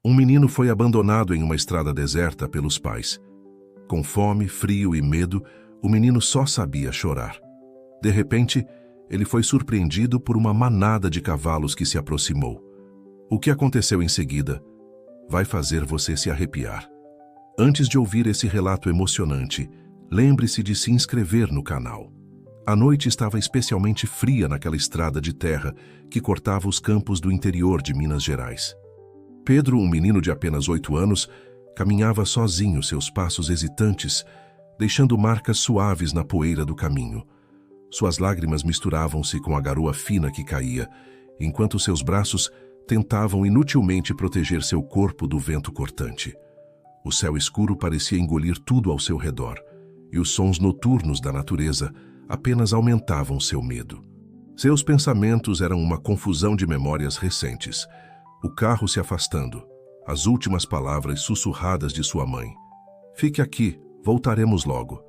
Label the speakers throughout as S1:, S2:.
S1: Um menino foi abandonado em uma estrada deserta pelos pais. Com fome, frio e medo, o menino só sabia chorar. De repente, ele foi surpreendido por uma manada de cavalos que se aproximou. O que aconteceu em seguida vai fazer você se arrepiar. Antes de ouvir esse relato emocionante, lembre-se de se inscrever no canal. A noite estava especialmente fria naquela estrada de terra que cortava os campos do interior de Minas Gerais. Pedro, um menino de apenas 8 anos, caminhava sozinho, seus passos hesitantes, deixando marcas suaves na poeira do caminho. Suas lágrimas misturavam-se com a garoa fina que caía, enquanto seus braços tentavam inutilmente proteger seu corpo do vento cortante. O céu escuro parecia engolir tudo ao seu redor, e os sons noturnos da natureza apenas aumentavam seu medo. Seus pensamentos eram uma confusão de memórias recentes. O carro se afastando, as últimas palavras sussurradas de sua mãe. "Fique aqui, voltaremos logo."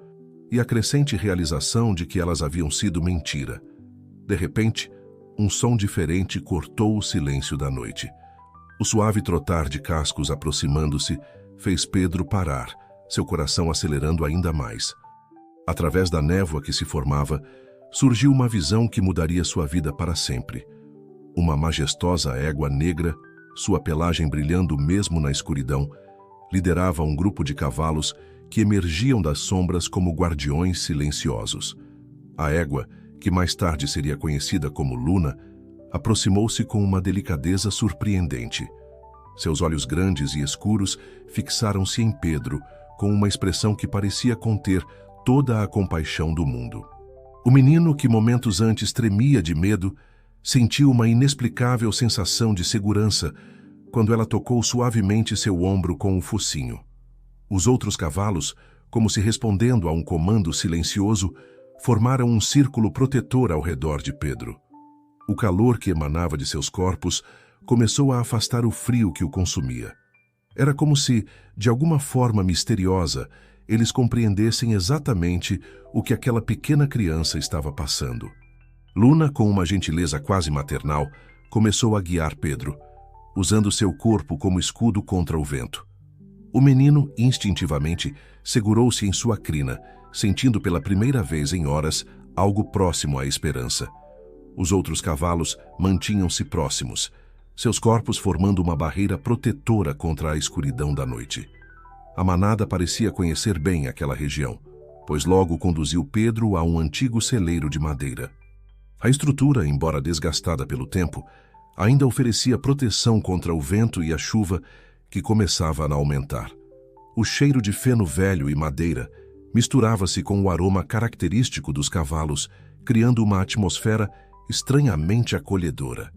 S1: E a crescente realização de que elas haviam sido mentira. De repente, um som diferente cortou o silêncio da noite. O suave trotar de cascos aproximando-se fez Pedro parar, seu coração acelerando ainda mais. Através da névoa que se formava, surgiu uma visão que mudaria sua vida para sempre. Uma majestosa égua negra, sua pelagem brilhando mesmo na escuridão, liderava um grupo de cavalos que emergiam das sombras como guardiões silenciosos. A égua, que mais tarde seria conhecida como Luna, aproximou-se com uma delicadeza surpreendente. Seus olhos grandes e escuros fixaram-se em Pedro, com uma expressão que parecia conter toda a compaixão do mundo. O menino, que momentos antes tremia de medo, sentiu uma inexplicável sensação de segurança quando ela tocou suavemente seu ombro com o focinho. Os outros cavalos, como se respondendo a um comando silencioso, formaram um círculo protetor ao redor de Pedro. O calor que emanava de seus corpos começou a afastar o frio que o consumia. Era como se, de alguma forma misteriosa, eles compreendessem exatamente o que aquela pequena criança estava passando. Luna, com uma gentileza quase maternal, começou a guiar Pedro, usando seu corpo como escudo contra o vento. O menino, instintivamente, segurou-se em sua crina, sentindo pela primeira vez em horas algo próximo à esperança. Os outros cavalos mantinham-se próximos, seus corpos formando uma barreira protetora contra a escuridão da noite. A manada parecia conhecer bem aquela região, pois logo conduziu Pedro a um antigo celeiro de madeira. A estrutura, embora desgastada pelo tempo, ainda oferecia proteção contra o vento e a chuva que começava a aumentar. O cheiro de feno velho e madeira misturava-se com o aroma característico dos cavalos, criando uma atmosfera estranhamente acolhedora.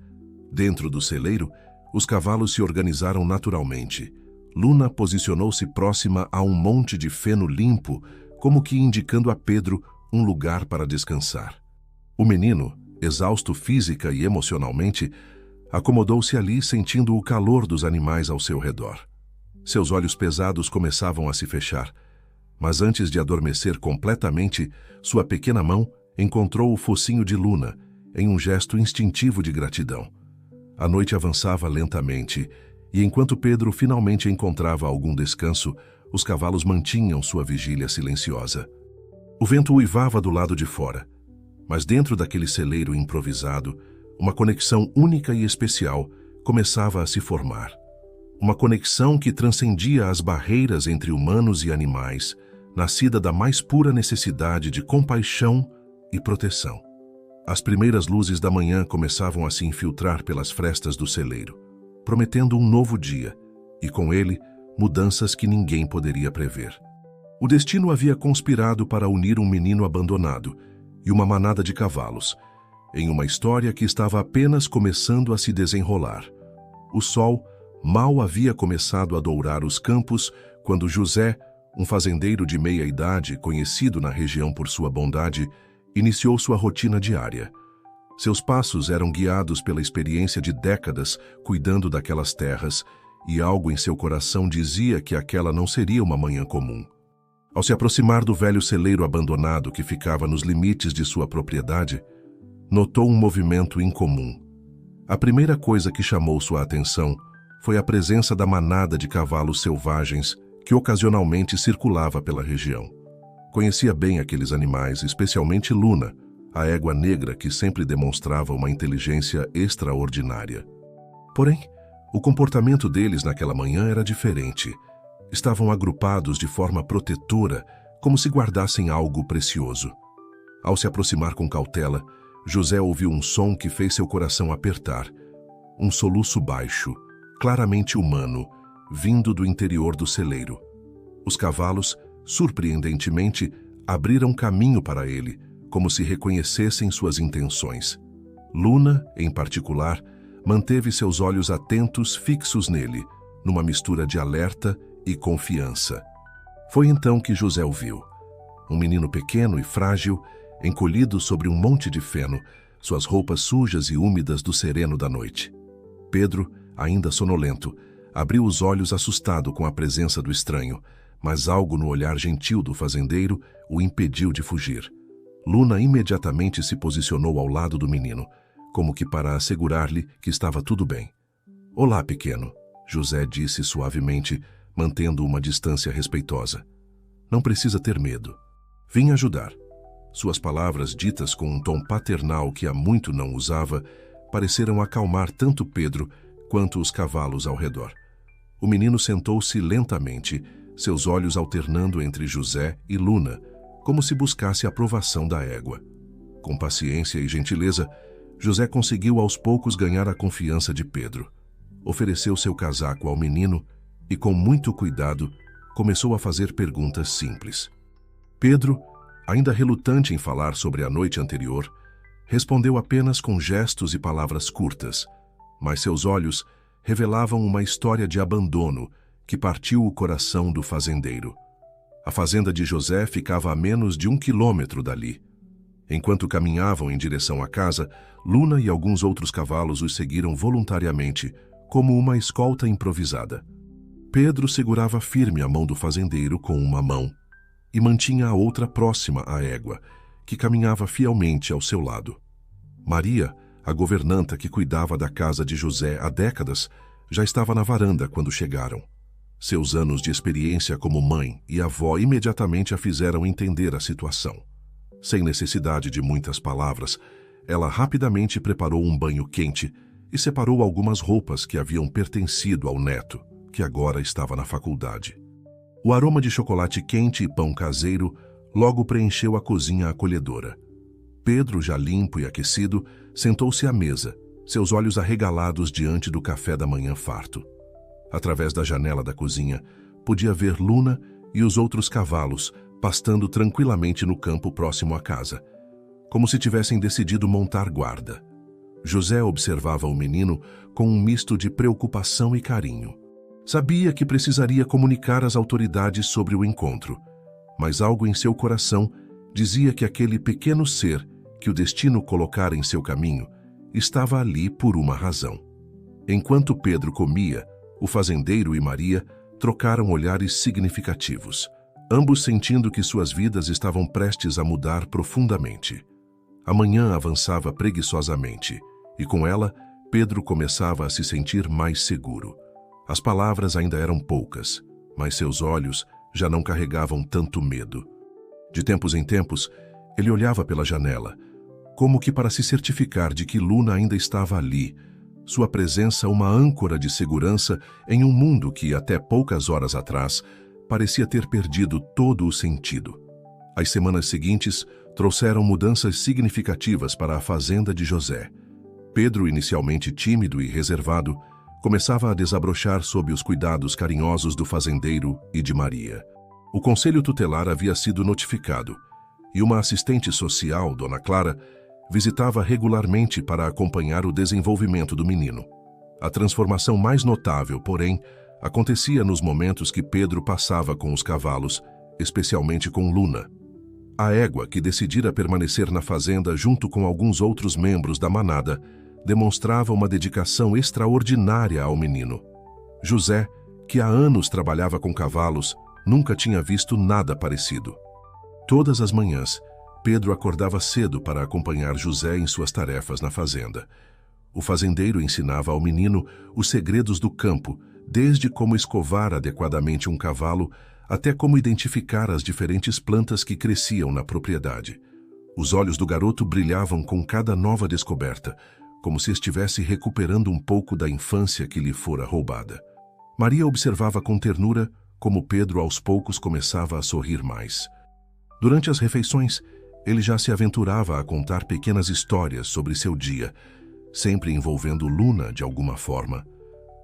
S1: Dentro do celeiro, os cavalos se organizaram naturalmente. Luna posicionou-se próxima a um monte de feno limpo, como que indicando a Pedro um lugar para descansar. O menino, exausto física e emocionalmente, acomodou-se ali sentindo o calor dos animais ao seu redor. Seus olhos pesados começavam a se fechar, mas antes de adormecer completamente, sua pequena mão encontrou o focinho de Luna, em um gesto instintivo de gratidão. A noite avançava lentamente, e enquanto Pedro finalmente encontrava algum descanso, os cavalos mantinham sua vigília silenciosa. O vento uivava do lado de fora, mas dentro daquele celeiro improvisado, uma conexão única e especial começava a se formar. Uma conexão que transcendia as barreiras entre humanos e animais, nascida da mais pura necessidade de compaixão e proteção. As primeiras luzes da manhã começavam a se infiltrar pelas frestas do celeiro, prometendo um novo dia, e com ele, mudanças que ninguém poderia prever. O destino havia conspirado para unir um menino abandonado e uma manada de cavalos, em uma história que estava apenas começando a se desenrolar. O sol mal havia começado a dourar os campos quando José, um fazendeiro de meia-idade conhecido na região por sua bondade, iniciou sua rotina diária. Seus passos eram guiados pela experiência de décadas cuidando daquelas terras, e algo em seu coração dizia que aquela não seria uma manhã comum. Ao se aproximar do velho celeiro abandonado que ficava nos limites de sua propriedade, notou um movimento incomum. A primeira coisa que chamou sua atenção foi a presença da manada de cavalos selvagens que ocasionalmente circulava pela região. Conhecia bem aqueles animais, especialmente Luna, a égua negra que sempre demonstrava uma inteligência extraordinária. Porém, o comportamento deles naquela manhã era diferente. Estavam agrupados de forma protetora, como se guardassem algo precioso. Ao se aproximar com cautela, José ouviu um som que fez seu coração apertar. Um soluço baixo, claramente humano, vindo do interior do celeiro. Os cavalos, surpreendentemente, abriram caminho para ele, como se reconhecessem suas intenções. Luna, em particular, manteve seus olhos atentos fixos nele, numa mistura de alerta e confiança. Foi então que José o viu. Um menino pequeno e frágil, encolhido sobre um monte de feno, suas roupas sujas e úmidas do sereno da noite. Pedro, ainda sonolento, abriu os olhos assustado com a presença do estranho, mas algo no olhar gentil do fazendeiro o impediu de fugir. Luna imediatamente se posicionou ao lado do menino, como que para assegurar-lhe que estava tudo bem. "Olá, pequeno", José disse suavemente, mantendo uma distância respeitosa. "Não precisa ter medo. Vim ajudar." Suas palavras, ditas com um tom paternal que há muito não usava, pareceram acalmar tanto Pedro quanto os cavalos ao redor. O menino sentou-se lentamente, seus olhos alternando entre José e Luna, como se buscasse a aprovação da égua. Com paciência e gentileza, José conseguiu aos poucos ganhar a confiança de Pedro. Ofereceu seu casaco ao menino e, com muito cuidado, começou a fazer perguntas simples. Pedro, ainda relutante em falar sobre a noite anterior, respondeu apenas com gestos e palavras curtas, mas seus olhos revelavam uma história de abandono que partiu o coração do fazendeiro. A fazenda de José ficava a menos de 1 quilômetro dali. Enquanto caminhavam em direção à casa, Luna e alguns outros cavalos os seguiram voluntariamente, como uma escolta improvisada. Pedro segurava firme a mão do fazendeiro com uma mão e mantinha a outra próxima à égua, que caminhava fielmente ao seu lado. Maria, a governanta que cuidava da casa de José há décadas, já estava na varanda quando chegaram. Seus anos de experiência como mãe e avó imediatamente a fizeram entender a situação. Sem necessidade de muitas palavras, ela rapidamente preparou um banho quente e separou algumas roupas que haviam pertencido ao neto, que agora estava na faculdade. O aroma de chocolate quente e pão caseiro logo preencheu a cozinha acolhedora. Pedro, já limpo e aquecido, sentou-se à mesa, seus olhos arregalados diante do café da manhã farto. Através da janela da cozinha, podia ver Luna e os outros cavalos pastando tranquilamente no campo próximo à casa, como se tivessem decidido montar guarda. José observava o menino com um misto de preocupação e carinho. Sabia que precisaria comunicar às autoridades sobre o encontro, mas algo em seu coração dizia que aquele pequeno ser que o destino colocara em seu caminho estava ali por uma razão. Enquanto Pedro comia, o fazendeiro e Maria trocaram olhares significativos, ambos sentindo que suas vidas estavam prestes a mudar profundamente. A manhã avançava preguiçosamente, e com ela, Pedro começava a se sentir mais seguro. As palavras ainda eram poucas, mas seus olhos já não carregavam tanto medo. De tempos em tempos, ele olhava pela janela, como que para se certificar de que Luna ainda estava ali, sua presença uma âncora de segurança em um mundo que, até poucas horas atrás, parecia ter perdido todo o sentido. As semanas seguintes trouxeram mudanças significativas para a fazenda de José. Pedro, inicialmente tímido e reservado, começava a desabrochar sob os cuidados carinhosos do fazendeiro e de Maria. O conselho tutelar havia sido notificado, e uma assistente social, Dona Clara, visitava regularmente para acompanhar o desenvolvimento do menino. A transformação mais notável, porém, acontecia nos momentos que Pedro passava com os cavalos, especialmente com Luna. A égua, que decidira permanecer na fazenda junto com alguns outros membros da manada, demonstrava uma dedicação extraordinária ao menino. José, que há anos trabalhava com cavalos, nunca tinha visto nada parecido. Todas as manhãs, Pedro acordava cedo para acompanhar José em suas tarefas na fazenda. O fazendeiro ensinava ao menino os segredos do campo, desde como escovar adequadamente um cavalo até como identificar as diferentes plantas que cresciam na propriedade. Os olhos do garoto brilhavam com cada nova descoberta, como se estivesse recuperando um pouco da infância que lhe fora roubada. Maria observava com ternura como Pedro aos poucos começava a sorrir mais. Durante as refeições, ele já se aventurava a contar pequenas histórias sobre seu dia, sempre envolvendo Luna de alguma forma.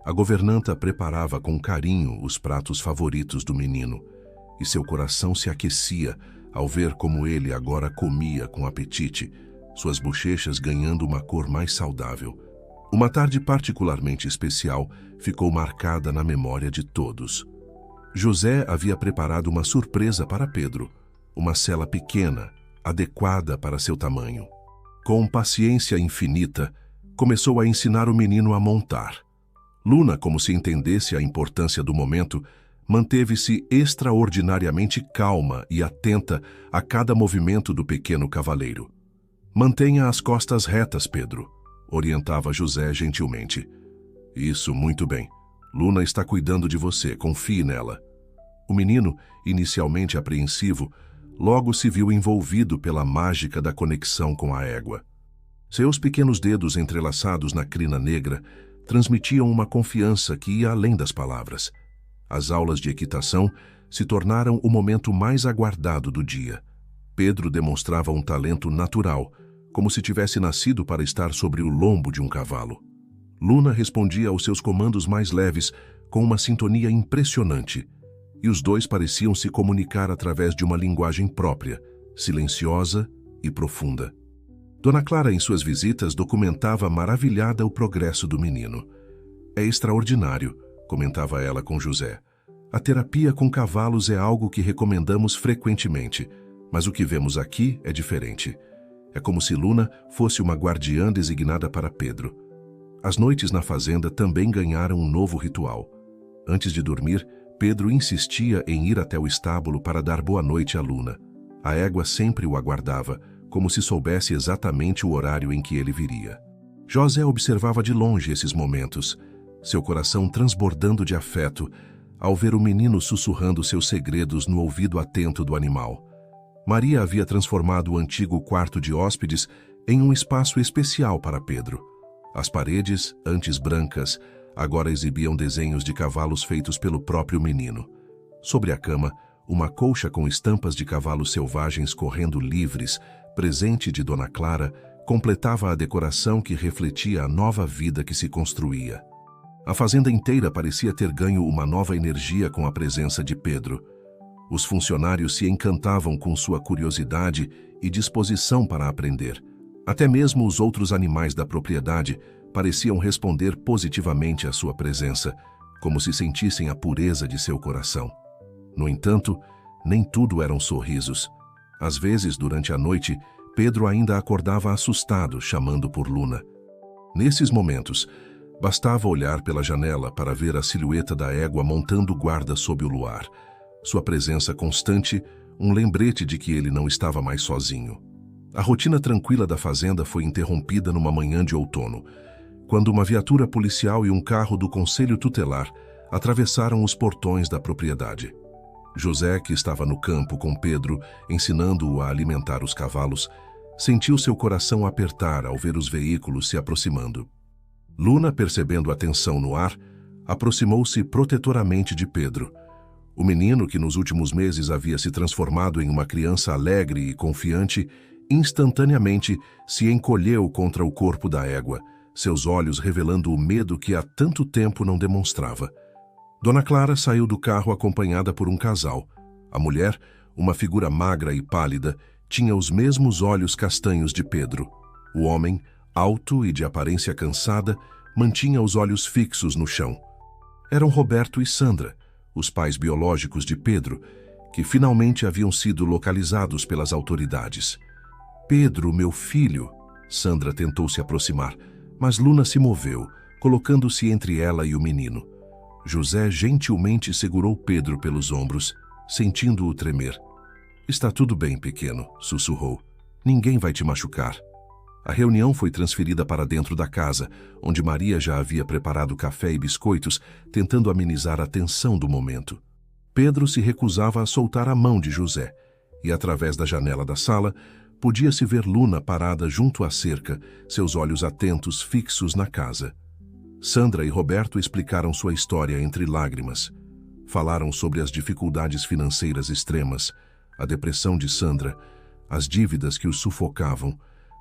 S1: A governanta preparava com carinho os pratos favoritos do menino, e seu coração se aquecia ao ver como ele agora comia com apetite, suas bochechas ganhando uma cor mais saudável. Uma tarde particularmente especial ficou marcada na memória de todos. José havia preparado uma surpresa para Pedro, uma sela pequena, adequada para seu tamanho. Com paciência infinita, começou a ensinar o menino a montar. Luna, como se entendesse a importância do momento, manteve-se extraordinariamente calma e atenta a cada movimento do pequeno cavaleiro. «Mantenha as costas retas, Pedro», orientava José gentilmente. «Isso, muito bem. Luna está cuidando de você, confie nela». O menino, inicialmente apreensivo, logo se viu envolvido pela mágica da conexão com a égua. Seus pequenos dedos entrelaçados na crina negra transmitiam uma confiança que ia além das palavras. As aulas de equitação se tornaram o momento mais aguardado do dia. Pedro demonstrava um talento natural, como se tivesse nascido para estar sobre o lombo de um cavalo. Luna respondia aos seus comandos mais leves com uma sintonia impressionante, e os dois pareciam se comunicar através de uma linguagem própria, silenciosa e profunda. Dona Clara, em suas visitas, documentava maravilhada o progresso do menino. «É extraordinário», comentava ela com José. «A terapia com cavalos é algo que recomendamos frequentemente, mas o que vemos aqui é diferente. É como se Luna fosse uma guardiã designada para Pedro». As noites na fazenda também ganharam um novo ritual. Antes de dormir, Pedro insistia em ir até o estábulo para dar boa noite a Luna. A égua sempre o aguardava, como se soubesse exatamente o horário em que ele viria. José observava de longe esses momentos, seu coração transbordando de afeto, ao ver o menino sussurrando seus segredos no ouvido atento do animal. Maria havia transformado o antigo quarto de hóspedes em um espaço especial para Pedro. As paredes, antes brancas, agora exibiam desenhos de cavalos feitos pelo próprio menino. Sobre a cama, uma colcha com estampas de cavalos selvagens correndo livres, presente de Dona Clara, completava a decoração que refletia a nova vida que se construía. A fazenda inteira parecia ter ganho uma nova energia com a presença de Pedro. Os funcionários se encantavam com sua curiosidade e disposição para aprender. Até mesmo os outros animais da propriedade pareciam responder positivamente à sua presença, como se sentissem a pureza de seu coração. No entanto, nem tudo eram sorrisos. Às vezes, durante a noite, Pedro ainda acordava assustado, chamando por Luna. Nesses momentos, bastava olhar pela janela para ver a silhueta da égua montando guarda sob o luar. Sua presença constante, um lembrete de que ele não estava mais sozinho. A rotina tranquila da fazenda foi interrompida numa manhã de outono, quando uma viatura policial e um carro do Conselho Tutelar atravessaram os portões da propriedade. José, que estava no campo com Pedro, ensinando-o a alimentar os cavalos, sentiu seu coração apertar ao ver os veículos se aproximando. Luna, percebendo a tensão no ar, aproximou-se protetoramente de Pedro. O menino, que nos últimos meses havia se transformado em uma criança alegre e confiante, instantaneamente se encolheu contra o corpo da égua, seus olhos revelando o medo que há tanto tempo não demonstrava. Dona Clara saiu do carro acompanhada por um casal. A mulher, uma figura magra e pálida, tinha os mesmos olhos castanhos de Pedro. O homem, alto e de aparência cansada, mantinha os olhos fixos no chão. Eram Roberto e Sandra, os pais biológicos de Pedro, que finalmente haviam sido localizados pelas autoridades. «Pedro, meu filho», Sandra tentou se aproximar, mas Luna se moveu, colocando-se entre ela e o menino. José gentilmente segurou Pedro pelos ombros, sentindo-o tremer. «Está tudo bem, pequeno», sussurrou. «Ninguém vai te machucar». A reunião foi transferida para dentro da casa, onde Maria já havia preparado café e biscoitos, tentando amenizar a tensão do momento. Pedro se recusava a soltar a mão de José, e através da janela da sala, podia-se ver Luna parada junto à cerca, seus olhos atentos fixos na casa. Sandra e Roberto explicaram sua história entre lágrimas. Falaram sobre as dificuldades financeiras extremas, a depressão de Sandra, as dívidas que os sufocavam.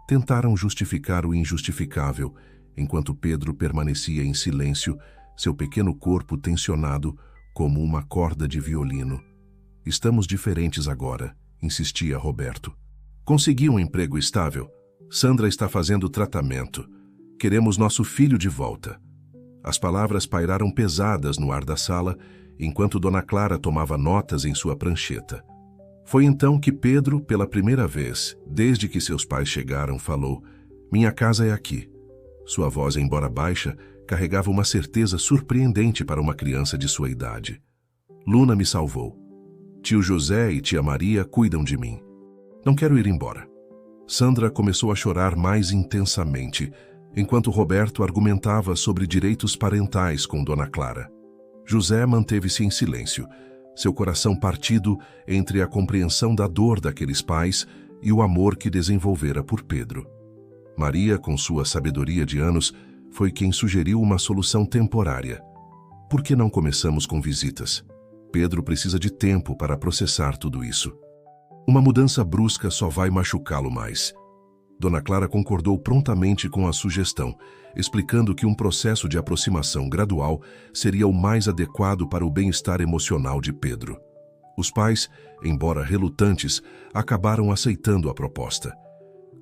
S1: Tentaram justificar o injustificável, enquanto Pedro permanecia em silêncio, seu pequeno corpo tensionado como uma corda de violino. Estamos diferentes agora, insistia Roberto. Consegui um emprego estável. Sandra está fazendo tratamento. Queremos nosso filho de volta. As palavras pairaram pesadas no ar da sala, enquanto Dona Clara tomava notas em sua prancheta. Foi então que Pedro, pela primeira vez, desde que seus pais chegaram, falou: "Minha casa é aqui." Sua voz, embora baixa, carregava uma certeza surpreendente para uma criança de sua idade. "Luna me salvou. Tio José e tia Maria cuidam de mim. Não quero ir embora." Sandra começou a chorar mais intensamente, enquanto Roberto argumentava sobre direitos parentais com Dona Clara. José manteve-se em silêncio, seu coração partido entre a compreensão da dor daqueles pais e o amor que desenvolvera por Pedro. Maria, com sua sabedoria de anos, foi quem sugeriu uma solução temporária. "Por que não começamos com visitas? Pedro precisa de tempo para processar tudo isso. Uma mudança brusca só vai machucá-lo mais." Dona Clara concordou prontamente com a sugestão, explicando que um processo de aproximação gradual seria o mais adequado para o bem-estar emocional de Pedro. Os pais, embora relutantes, acabaram aceitando a proposta.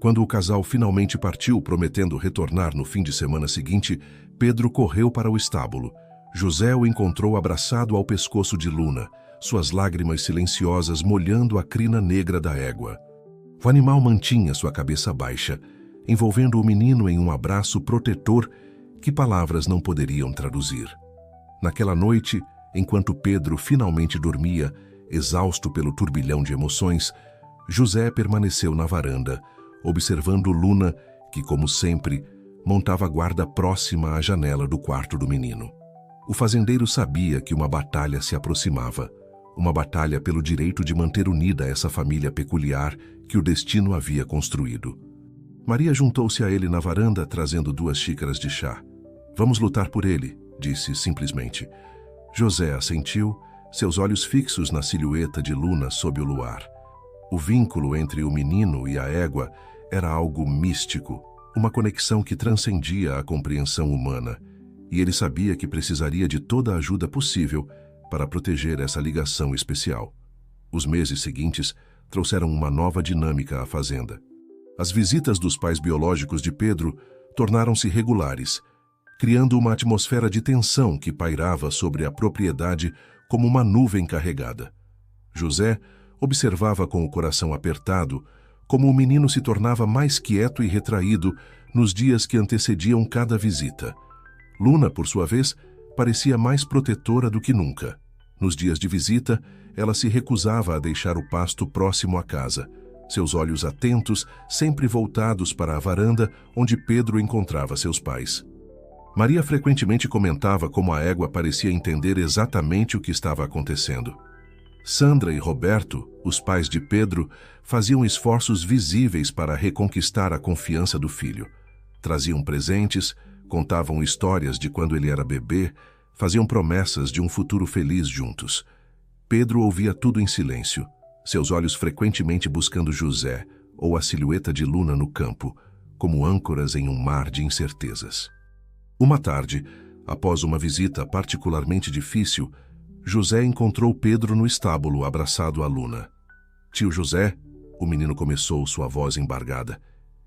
S1: Quando o casal finalmente partiu, prometendo retornar no fim de semana seguinte, Pedro correu para o estábulo. José o encontrou abraçado ao pescoço de Luna, suas lágrimas silenciosas molhando a crina negra da égua. O animal mantinha sua cabeça baixa, envolvendo o menino em um abraço protetor que palavras não poderiam traduzir. Naquela noite, enquanto Pedro finalmente dormia, exausto pelo turbilhão de emoções, José permaneceu na varanda, observando Luna, que, como sempre, montava guarda próxima à janela do quarto do menino. O fazendeiro sabia que uma batalha se aproximava, uma batalha pelo direito de manter unida essa família peculiar que o destino havia construído. Maria juntou-se a ele na varanda, trazendo 2 xícaras de chá. "Vamos lutar por ele", disse simplesmente. José assentiu, seus olhos fixos na silhueta de Luna sob o luar. O vínculo entre o menino e a égua era algo místico, uma conexão que transcendia a compreensão humana, e ele sabia que precisaria de toda a ajuda possível para proteger essa ligação especial. Os meses seguintes trouxeram uma nova dinâmica à fazenda. As visitas dos pais biológicos de Pedro tornaram-se regulares, criando uma atmosfera de tensão que pairava sobre a propriedade como uma nuvem carregada. José observava com o coração apertado como o menino se tornava mais quieto e retraído nos dias que antecediam cada visita. Luna, por sua vez, parecia mais protetora do que nunca. Nos dias de visita, ela se recusava a deixar o pasto próximo à casa, seus olhos atentos sempre voltados para a varanda onde Pedro encontrava seus pais. Maria frequentemente comentava como a égua parecia entender exatamente o que estava acontecendo. Sandra e Roberto, os pais de Pedro, faziam esforços visíveis para reconquistar a confiança do filho. Traziam presentes, contavam histórias de quando ele era bebê, faziam promessas de um futuro feliz juntos. Pedro ouvia tudo em silêncio, seus olhos frequentemente buscando José ou a silhueta de Luna no campo, como âncoras em um mar de incertezas. Uma tarde, após uma visita particularmente difícil, José encontrou Pedro no estábulo abraçado a Luna. "Tio José", o menino começou, sua voz embargada,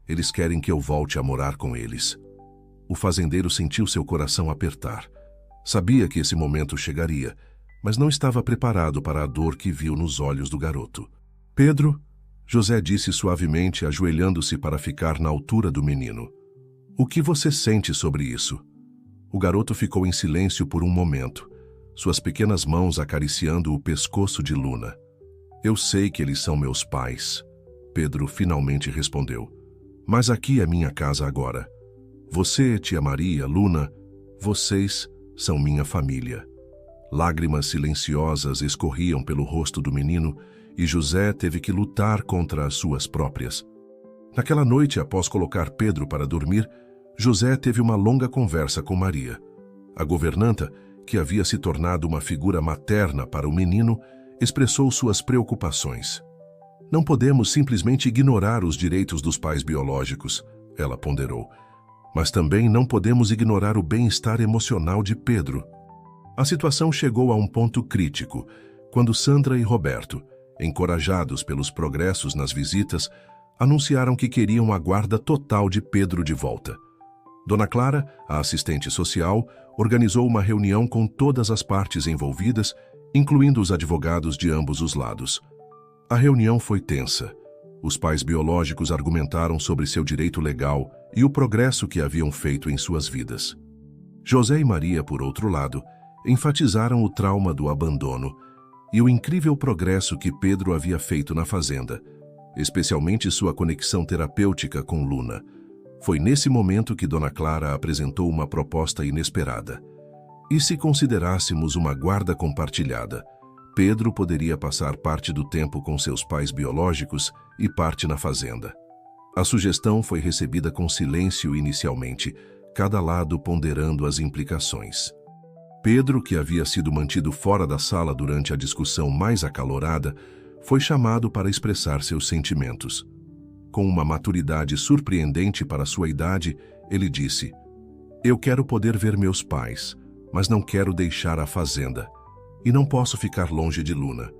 S1: "eles querem que eu volte a morar com eles." O fazendeiro sentiu seu coração apertar. Sabia que esse momento chegaria, mas não estava preparado para a dor que viu nos olhos do garoto. "Pedro", José disse suavemente, ajoelhando-se para ficar na altura do menino. "O que você sente sobre isso?" O garoto ficou em silêncio por um momento, suas pequenas mãos acariciando o pescoço de Luna. "Eu sei que eles são meus pais", Pedro finalmente respondeu. Mas aqui é minha casa agora. Você, tia Maria, Luna, vocês são minha família. Lágrimas silenciosas escorriam pelo rosto do menino e José teve que lutar contra as suas próprias. Naquela noite, após colocar Pedro para dormir, José teve uma longa conversa com Maria. A governanta, que havia se tornado uma figura materna para o menino, expressou suas preocupações. Não podemos simplesmente ignorar os direitos dos pais biológicos, ela ponderou. Mas também não podemos ignorar o bem-estar emocional de Pedro. A situação chegou a um ponto crítico, quando Sandra e Roberto, encorajados pelos progressos nas visitas, anunciaram que queriam a guarda total de Pedro de volta. Dona Clara, a assistente social, organizou uma reunião com todas as partes envolvidas, incluindo os advogados de ambos os lados. A reunião foi tensa. Os pais biológicos argumentaram sobre seu direito legal e o progresso que haviam feito em suas vidas. José e Maria, por outro lado, enfatizaram o trauma do abandono e o incrível progresso que Pedro havia feito na fazenda, especialmente sua conexão terapêutica com Luna. Foi nesse momento que Dona Clara apresentou uma proposta inesperada. E se considerássemos uma guarda compartilhada, Pedro poderia passar parte do tempo com seus pais biológicos e parte na fazenda. A sugestão foi recebida com silêncio inicialmente, cada lado ponderando as implicações. Pedro, que havia sido mantido fora da sala durante a discussão mais acalorada, foi chamado para expressar seus sentimentos. Com uma maturidade surpreendente para sua idade, ele disse: "Eu quero poder ver meus pais, mas não quero deixar a fazenda. E não posso ficar longe de Luna."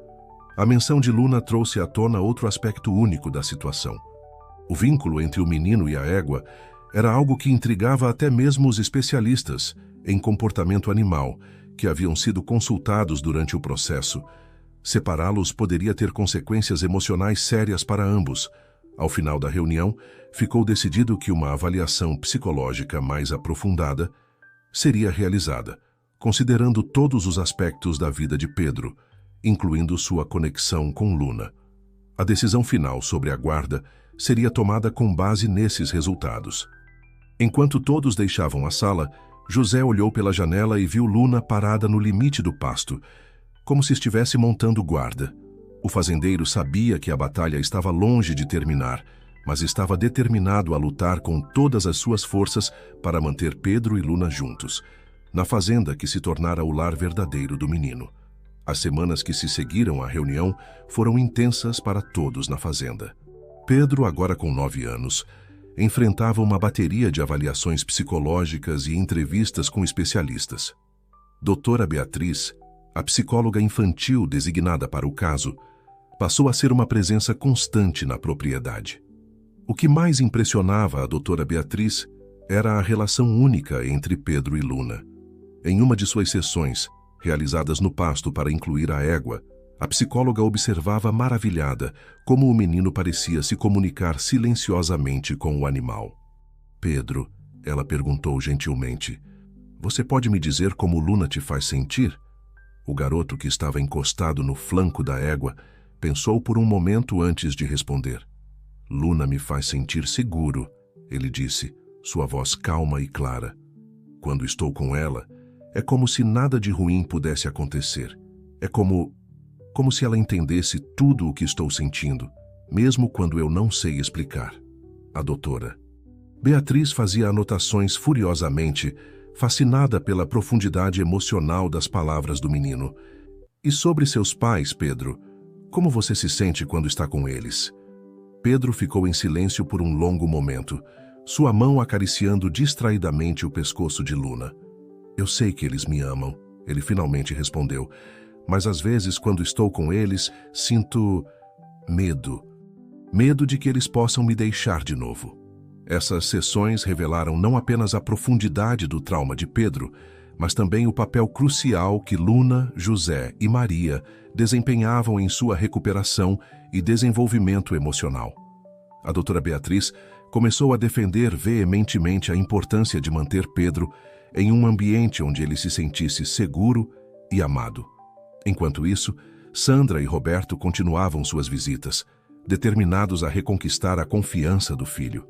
S1: A menção de Luna trouxe à tona outro aspecto único da situação. O vínculo entre o menino e a égua era algo que intrigava até mesmo os especialistas em comportamento animal, que haviam sido consultados durante o processo. Separá-los poderia ter consequências emocionais sérias para ambos. Ao final da reunião, ficou decidido que uma avaliação psicológica mais aprofundada seria realizada, considerando todos os aspectos da vida de Pedro, incluindo sua conexão com Luna. A decisão final sobre a guarda seria tomada com base nesses resultados. Enquanto todos deixavam a sala, José olhou pela janela e viu Luna parada no limite do pasto, como se estivesse montando guarda. O fazendeiro sabia que a batalha estava longe de terminar, mas estava determinado a lutar com todas as suas forças para manter Pedro e Luna juntos, na fazenda que se tornara o lar verdadeiro do menino. As semanas que se seguiram à reunião foram intensas para todos na fazenda. Pedro, agora com 9 anos, enfrentava uma bateria de avaliações psicológicas e entrevistas com especialistas. Doutora Beatriz, a psicóloga infantil designada para o caso, passou a ser uma presença constante na propriedade. O que mais impressionava a doutora Beatriz era a relação única entre Pedro e Luna. Em uma de suas sessões, realizadas no pasto para incluir a égua, a psicóloga observava maravilhada como o menino parecia se comunicar silenciosamente com o animal. "Pedro", ela perguntou gentilmente, "você pode me dizer como Luna te faz sentir?" O garoto, que estava encostado no flanco da égua, pensou por um momento antes de responder. "Luna me faz sentir seguro", ele disse, sua voz calma e clara. "Quando estou com ela, é como se nada de ruim pudesse acontecer. É como se ela entendesse tudo o que estou sentindo, mesmo quando eu não sei explicar." A doutora Beatriz fazia anotações furiosamente, fascinada pela profundidade emocional das palavras do menino. "E sobre seus pais, Pedro, como você se sente quando está com eles?" Pedro ficou em silêncio por um longo momento, sua mão acariciando distraidamente o pescoço de Luna. "Eu sei que eles me amam", ele finalmente respondeu, "mas às vezes, quando estou com eles, sinto medo. Medo de que eles possam me deixar de novo." Essas sessões revelaram não apenas a profundidade do trauma de Pedro, mas também o papel crucial que Luna, José e Maria desempenhavam em sua recuperação e desenvolvimento emocional. A doutora Beatriz começou a defender veementemente a importância de manter Pedro em um ambiente onde ele se sentisse seguro e amado. Enquanto isso, Sandra e Roberto continuavam suas visitas, determinados a reconquistar a confiança do filho.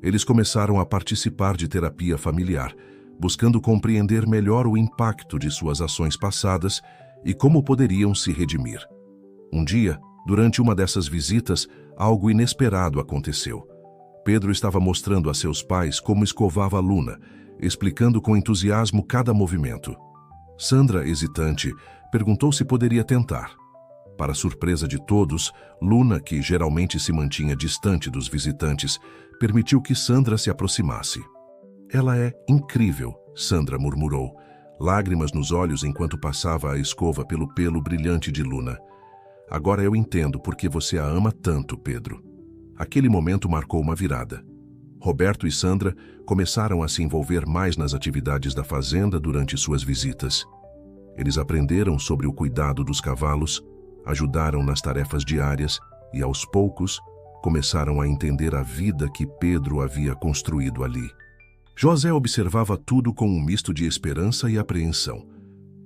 S1: Eles começaram a participar de terapia familiar, buscando compreender melhor o impacto de suas ações passadas e como poderiam se redimir. Um dia, durante uma dessas visitas, algo inesperado aconteceu. Pedro estava mostrando a seus pais como escovava Luna, explicando com entusiasmo cada movimento. Sandra, hesitante, perguntou se poderia tentar. Para surpresa de todos, Luna, que geralmente se mantinha distante dos visitantes, permitiu que Sandra se aproximasse. "Ela é incrível", Sandra murmurou, lágrimas nos olhos enquanto passava a escova pelo pelo brilhante de Luna. "Agora eu entendo por que você a ama tanto, Pedro." Aquele momento marcou uma virada. Roberto e Sandra começaram a se envolver mais nas atividades da fazenda durante suas visitas. Eles aprenderam sobre o cuidado dos cavalos, ajudaram nas tarefas diárias e, aos poucos, começaram a entender a vida que Pedro havia construído ali. José observava tudo com um misto de esperança e apreensão.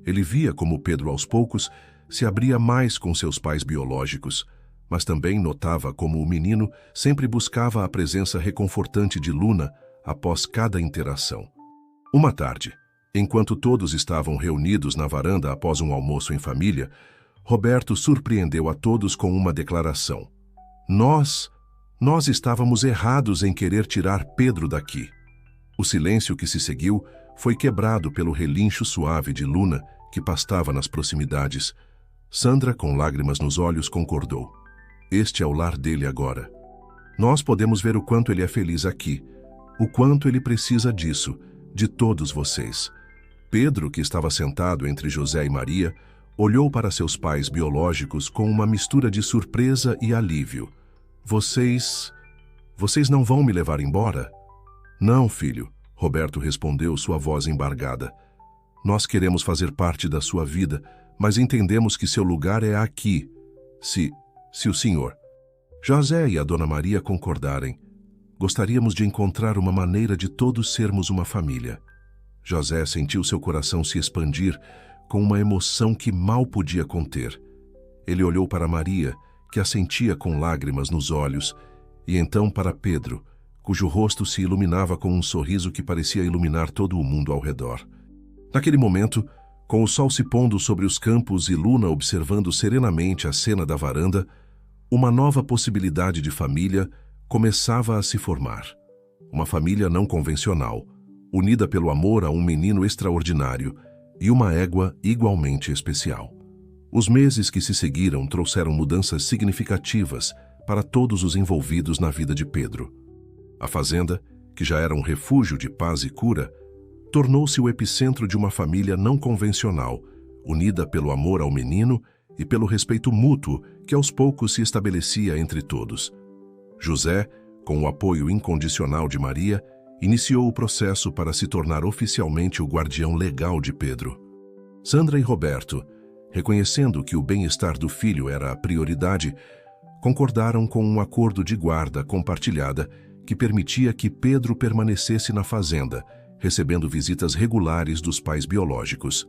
S1: Ele via como Pedro, aos poucos, se abria mais com seus pais biológicos, mas também notava como o menino sempre buscava a presença reconfortante de Luna após cada interação. Uma tarde, enquanto todos estavam reunidos na varanda após um almoço em família, Roberto surpreendeu a todos com uma declaração. Nós estávamos errados em querer tirar Pedro daqui." O silêncio que se seguiu foi quebrado pelo relincho suave de Luna, que pastava nas proximidades. Sandra, com lágrimas nos olhos, concordou. "Este é o lar dele agora. Nós podemos ver o quanto ele é feliz aqui, o quanto ele precisa disso, de todos vocês." Pedro, que estava sentado entre José e Maria, olhou para seus pais biológicos com uma mistura de surpresa e alívio. Vocês não vão me levar embora?" "Não, filho", Roberto respondeu, sua voz embargada. "Nós queremos fazer parte da sua vida, mas entendemos que seu lugar é aqui. Se o senhor..." José e a Dona Maria concordarem. "Gostaríamos de encontrar uma maneira de todos sermos uma família." José sentiu seu coração se expandir com uma emoção que mal podia conter. Ele olhou para Maria, que assentia com lágrimas nos olhos, e então para Pedro, cujo rosto se iluminava com um sorriso que parecia iluminar todo o mundo ao redor. Naquele momento, com o sol se pondo sobre os campos e Luna observando serenamente a cena da varanda, uma nova possibilidade de família começava a se formar. Uma família não convencional, unida pelo amor a um menino extraordinário e uma égua igualmente especial. Os meses que se seguiram trouxeram mudanças significativas para todos os envolvidos na vida de Pedro. A fazenda, que já era um refúgio de paz e cura, tornou-se o epicentro de uma família não convencional, unida pelo amor ao menino e pelo respeito mútuo que aos poucos se estabelecia entre todos. José, com o apoio incondicional de Maria, iniciou o processo para se tornar oficialmente o guardião legal de Pedro. Sandra e Roberto, reconhecendo que o bem-estar do filho era a prioridade, concordaram com um acordo de guarda compartilhada que permitia que Pedro permanecesse na fazenda, recebendo visitas regulares dos pais biológicos.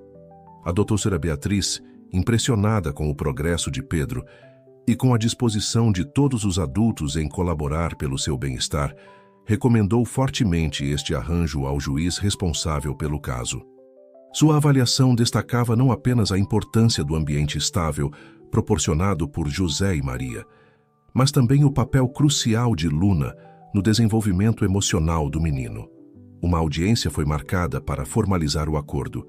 S1: A doutora Beatriz, impressionada com o progresso de Pedro e com a disposição de todos os adultos em colaborar pelo seu bem-estar, recomendou fortemente este arranjo ao juiz responsável pelo caso. Sua avaliação destacava não apenas a importância do ambiente estável proporcionado por José e Maria, mas também o papel crucial de Luna no desenvolvimento emocional do menino. Uma audiência foi marcada para formalizar o acordo.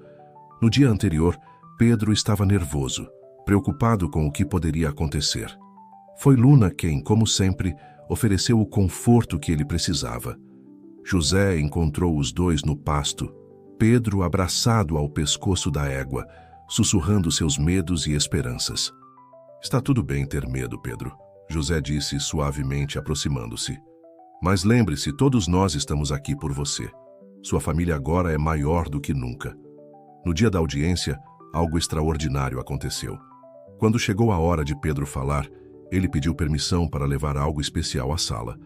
S1: No dia anterior, Pedro estava nervoso, preocupado com o que poderia acontecer. Foi Luna quem, como sempre, ofereceu o conforto que ele precisava. José encontrou os dois no pasto, Pedro abraçado ao pescoço da égua, sussurrando seus medos e esperanças. "Está tudo bem ter medo, Pedro", José disse suavemente, aproximando-se. "Mas lembre-se, todos nós estamos aqui por você. Sua família agora é maior do que nunca." No dia da audiência, algo extraordinário aconteceu. Quando chegou a hora de Pedro falar, ele pediu permissão para levar algo especial à sala.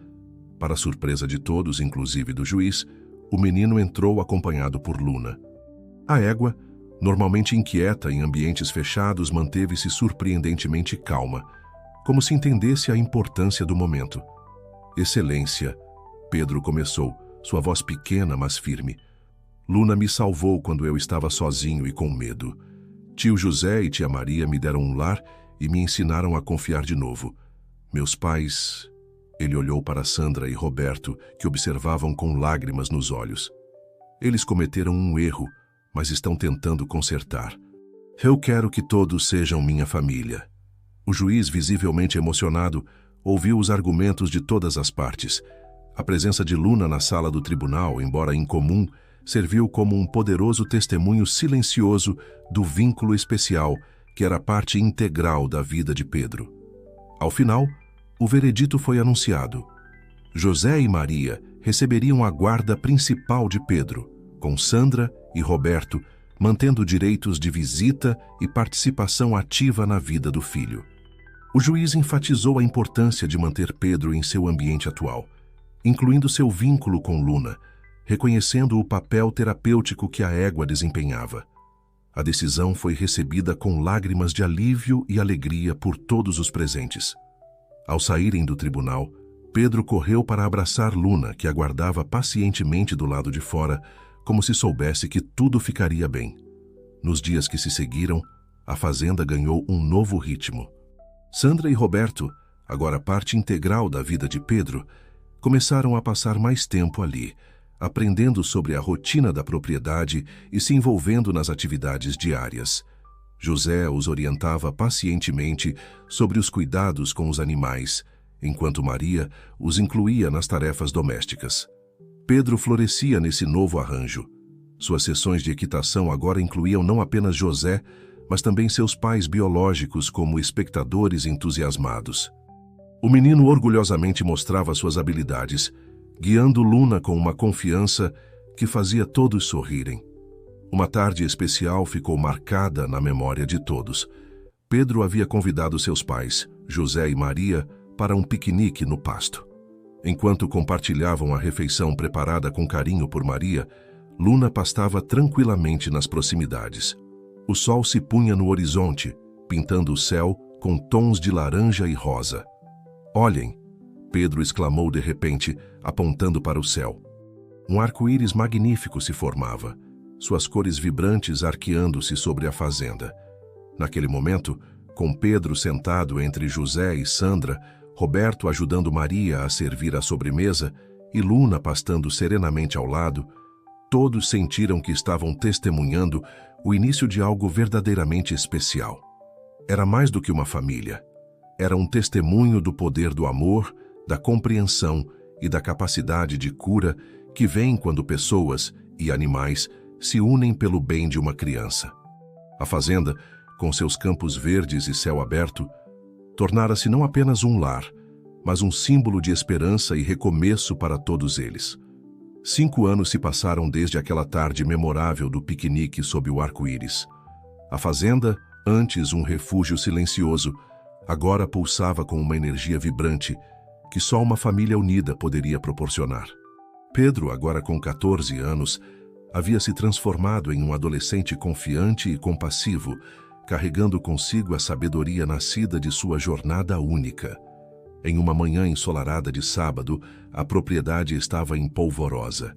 S1: Para surpresa de todos, inclusive do juiz, o menino entrou acompanhado por Luna. A égua, normalmente inquieta em ambientes fechados, manteve-se surpreendentemente calma, como se entendesse a importância do momento. "Excelência", Pedro começou, sua voz pequena, mas firme. Luna me salvou quando eu estava sozinho e com medo. Tio José e tia Maria me deram um lar e me ensinaram a confiar de novo. Meus pais... Ele olhou para Sandra e Roberto, que observavam com lágrimas nos olhos. Eles cometeram um erro, mas estão tentando consertar. Eu quero que todos sejam minha família. O juiz, visivelmente emocionado, ouviu os argumentos de todas as partes. A presença de Luna na sala do tribunal, embora incomum, serviu como um poderoso testemunho silencioso do vínculo especial que era parte integral da vida de Pedro. Ao final, o veredito foi anunciado. José e Maria receberiam a guarda principal de Pedro, com Sandra e Roberto mantendo direitos de visita e participação ativa na vida do filho. O juiz enfatizou a importância de manter Pedro em seu ambiente atual, incluindo seu vínculo com Luna, reconhecendo o papel terapêutico que a égua desempenhava. A decisão foi recebida com lágrimas de alívio e alegria por todos os presentes. Ao saírem do tribunal, Pedro correu para abraçar Luna, que aguardava pacientemente do lado de fora, como se soubesse que tudo ficaria bem. Nos dias que se seguiram, a fazenda ganhou um novo ritmo. Sandra e Roberto, agora parte integral da vida de Pedro, começaram a passar mais tempo ali, aprendendo sobre a rotina da propriedade e se envolvendo nas atividades diárias. José os orientava pacientemente sobre os cuidados com os animais, enquanto Maria os incluía nas tarefas domésticas. Pedro florescia nesse novo arranjo. Suas sessões de equitação agora incluíam não apenas José, mas também seus pais biológicos como espectadores entusiasmados. O menino orgulhosamente mostrava suas habilidades, guiando Luna com uma confiança que fazia todos sorrirem. Uma tarde especial ficou marcada na memória de todos. Pedro havia convidado seus pais, José e Maria, para um piquenique no pasto. Enquanto compartilhavam a refeição preparada com carinho por Maria, Luna pastava tranquilamente nas proximidades. O sol se punha no horizonte, pintando o céu com tons de laranja e rosa. "Olhem!" Pedro exclamou de repente, apontando para o céu. Um arco-íris magnífico se formava, suas cores vibrantes arqueando-se sobre a fazenda. Naquele momento, com Pedro sentado entre José e Sandra, Roberto ajudando Maria a servir a sobremesa e Luna pastando serenamente ao lado, todos sentiram que estavam testemunhando o início de algo verdadeiramente especial. Era mais do que uma família. Era um testemunho do poder do amor, da compreensão e da capacidade de cura que vem quando pessoas e animais se unem pelo bem de uma criança. A fazenda, com seus campos verdes e céu aberto, tornara-se não apenas um lar, mas um símbolo de esperança e recomeço para todos eles. 5 anos se passaram desde aquela tarde memorável do piquenique sob o arco-íris. A fazenda, antes um refúgio silencioso, agora pulsava com uma energia vibrante que só uma família unida poderia proporcionar. Pedro, agora com 14 anos, havia se transformado em um adolescente confiante e compassivo, carregando consigo a sabedoria nascida de sua jornada única. Em uma manhã ensolarada de sábado, a propriedade estava em polvorosa.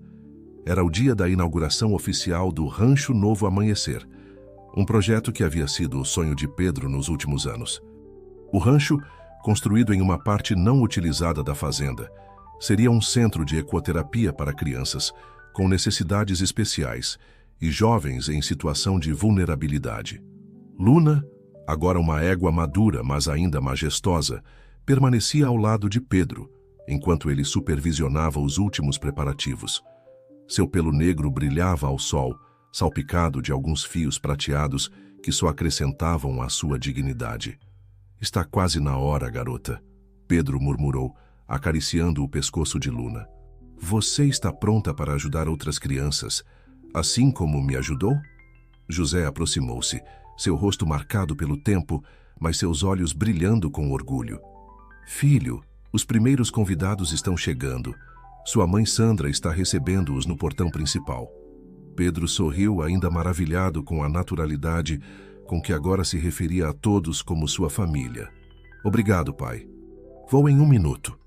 S1: Era o dia da inauguração oficial do Rancho Novo Amanhecer, um projeto que havia sido o sonho de Pedro nos últimos anos. O rancho, construído em uma parte não utilizada da fazenda, seria um centro de ecoterapia para crianças com necessidades especiais e jovens em situação de vulnerabilidade. Luna, agora uma égua madura, mas ainda majestosa, permanecia ao lado de Pedro, enquanto ele supervisionava os últimos preparativos. Seu pelo negro brilhava ao sol, salpicado de alguns fios prateados que só acrescentavam à sua dignidade. "Está quase na hora, garota", Pedro murmurou, acariciando o pescoço de Luna. "Você está pronta para ajudar outras crianças, assim como me ajudou?" José aproximou-se, seu rosto marcado pelo tempo, mas seus olhos brilhando com orgulho. "Filho, os primeiros convidados estão chegando. Sua mãe Sandra está recebendo-os no portão principal." Pedro sorriu, ainda maravilhado com a naturalidade com que agora se referia a todos como sua família. "Obrigado, pai. Vou em 1 minuto."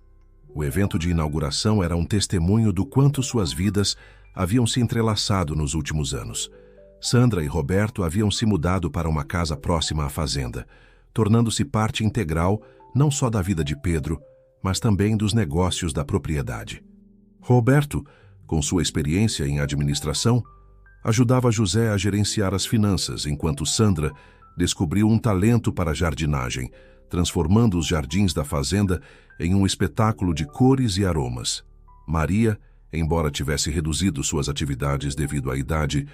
S1: O evento de inauguração era um testemunho do quanto suas vidas haviam se entrelaçado nos últimos anos. Sandra e Roberto haviam se mudado para uma casa próxima à fazenda, tornando-se parte integral não só da vida de Pedro, mas também dos negócios da propriedade. Roberto, com sua experiência em administração, ajudava José a gerenciar as finanças, enquanto Sandra descobriu um talento para a jardinagem, transformando os jardins da fazenda em um espetáculo de cores e aromas. Maria, embora tivesse reduzido suas atividades devido à idade,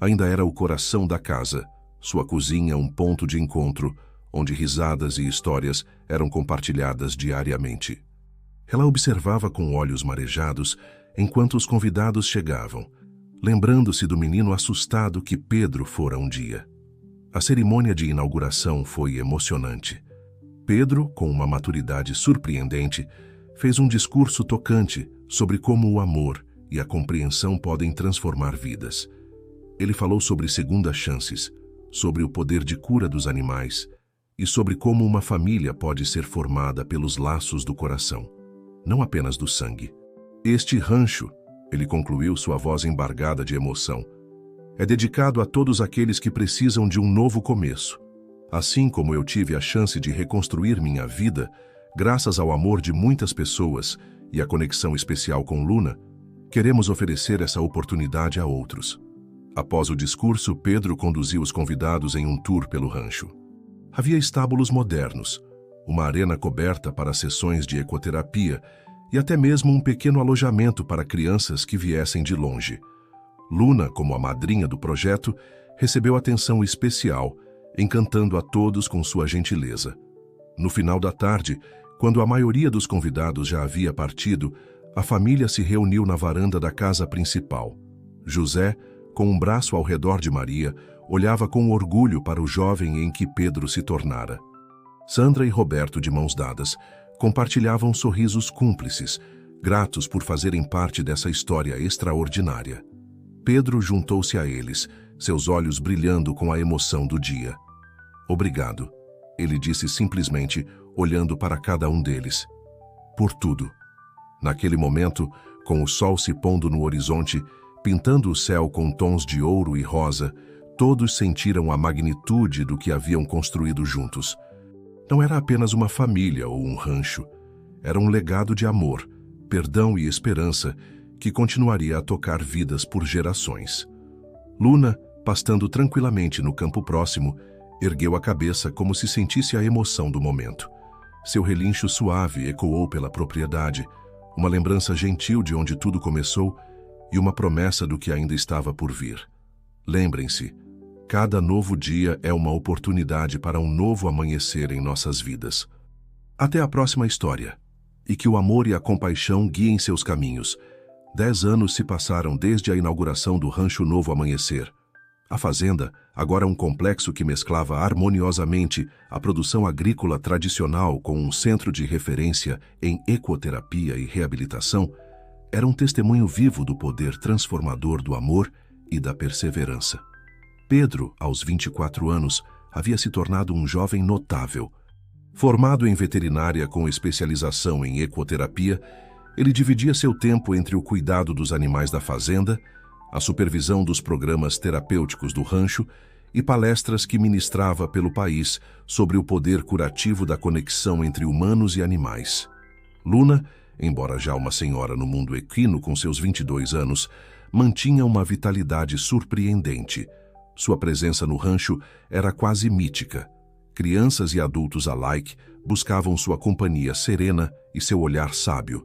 S1: ainda era o coração da casa, sua cozinha um ponto de encontro, onde risadas e histórias eram compartilhadas diariamente. Ela observava com olhos marejados enquanto os convidados chegavam, lembrando-se do menino assustado que Pedro fora um dia. A cerimônia de inauguração foi emocionante. Pedro, com uma maturidade surpreendente, fez um discurso tocante sobre como o amor e a compreensão podem transformar vidas. Ele falou sobre segundas chances, sobre o poder de cura dos animais e sobre como uma família pode ser formada pelos laços do coração, não apenas do sangue. Este rancho, ele concluiu, sua voz embargada de emoção, é dedicado a todos aqueles que precisam de um novo começo. Assim como eu tive a chance de reconstruir minha vida, graças ao amor de muitas pessoas e à conexão especial com Luna, queremos oferecer essa oportunidade a outros. Após o discurso, Pedro conduziu os convidados em um tour pelo rancho. Havia estábulos modernos, uma arena coberta para sessões de ecoterapia e até mesmo um pequeno alojamento para crianças que viessem de longe. Luna, como a madrinha do projeto, recebeu atenção especial, encantando a todos com sua gentileza. No final da tarde, quando a maioria dos convidados já havia partido, a família se reuniu na varanda da casa principal. José, com um braço ao redor de Maria, olhava com orgulho para o jovem em que Pedro se tornara. Sandra e Roberto, de mãos dadas, compartilhavam sorrisos cúmplices, gratos por fazerem parte dessa história extraordinária. Pedro juntou-se a eles, seus olhos brilhando com a emoção do dia. Obrigado, ele disse simplesmente, olhando para cada um deles. Por tudo. Naquele momento, com o sol se pondo no horizonte, pintando o céu com tons de ouro e rosa, todos sentiram a magnitude do que haviam construído juntos. Não era apenas uma família ou um rancho. Era um legado de amor, perdão e esperança que continuaria a tocar vidas por gerações. Luna, pastando tranquilamente no campo próximo, ergueu a cabeça como se sentisse a emoção do momento. Seu relincho suave ecoou pela propriedade, uma lembrança gentil de onde tudo começou e uma promessa do que ainda estava por vir. Lembrem-se, cada novo dia é uma oportunidade para um novo amanhecer em nossas vidas. Até a próxima história. E que o amor e a compaixão guiem seus caminhos. 10 anos se passaram desde a inauguração do Rancho Novo Amanhecer. A fazenda, agora um complexo que mesclava harmoniosamente a produção agrícola tradicional com um centro de referência em ecoterapia e reabilitação, era um testemunho vivo do poder transformador do amor e da perseverança. Pedro, aos 24 anos, havia se tornado um jovem notável. Formado em veterinária com especialização em ecoterapia, ele dividia seu tempo entre o cuidado dos animais da fazenda, a supervisão dos programas terapêuticos do rancho e palestras que ministrava pelo país sobre o poder curativo da conexão entre humanos e animais. Luna, embora já uma senhora no mundo equino com seus 22 anos, mantinha uma vitalidade surpreendente. Sua presença no rancho era quase mítica. Crianças e adultos alike buscavam sua companhia serena e seu olhar sábio.